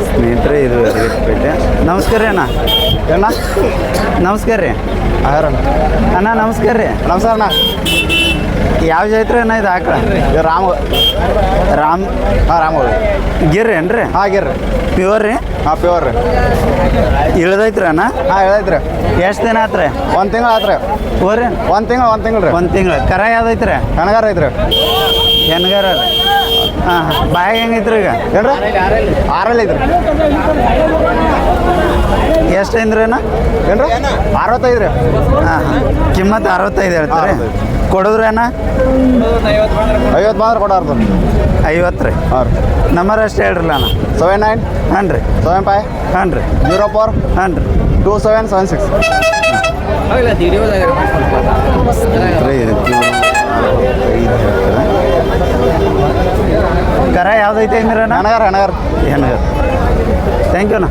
ಸ್ನೇಹಿತರೆ ಇದು ಯಲಗಟ್ಟಿಪೇಟೆ. ನಮಸ್ಕಾರ ರೀ ಅಣ್ಣ. ಅಣ್ಣ ನಮಸ್ಕಾರ ರೀ ಆಹಾರಣ್ಣ. ಅಣ್ಣ. ನಮಸ್ಕಾರ ರೀ. ನಮಸ್ಕಾರ ಅಣ್ಣ. ಯಾವ ಜಾತ್ರೆ ಅಣ್ಣ ಇದು ಆಕಳ? ಇದು ರಾಮ ರಾಮ್ ರಾಮ ಗಿರ್ ಏನ್ರಿ? ಹಾಂ ಗಿರ್ರಿ. ಪ್ಯೂರ್ ರೀ? ಹಾಂ ಪ್ಯೂರ್ ರೀ. ಇಳ್ದೈತ್ರಿ ಅಣ್ಣ? ಹಾಂ ಹೇಳೈತ್ರಿ. ಎಷ್ಟು ದಿನ ಆತ್ರಿ? 1 ತಿಂಗಳು ಆತ್ರಿ. ಓರಿ 1 ತಿಂಗಳು ರೀ. 1 ತಿಂಗಳು. ಕರ ಯಾವ್ದೈತ್ರಿ? ಕನಗಾರ ಐತ್ರಿ. ಹೆಣ್ಗಾರ ರೀ? ಹಾಂ ಬಾಯಾಗ ಹೆಂಗೈತ್ರಿ ಈಗ? ಏನ್ರಿ 6 ಐತ್ರಿ. ಎಷ್ಟು ಐತ್ರಿ ಅಣ್ಣ? ಏನ್ರಿ 65 ರೀ. ಹಾಂ ಕಿಮ್ಮತ್ತು 65 ಹೇಳ್ತಾರೆ. ಕೊಡೋದ್ರಿ ಅಣ್ಣ? 50 ಬಂದ್ರೆ ಕೊಡಾರ್ದು. 50 ರೀ. ಹಾಂ ರೀ. ನಂಬರ್ ಅಷ್ಟು ಹೇಳ್ರಲ್ಲ ಅಣ್ಣ. 79 ಹಾಂ ರೀ. 75 ಹಾಂ ರೀ. 04 ಹಾಂ ರೀ. 2776. ಕರ ಯಾವ್ದೈತೆ ಅಂದ್ರೆ ಹೆಣಗಾರ ಹೆಣ್ಗಾರ. ಥ್ಯಾಂಕ್ ಯು ಅಣ್ಣ.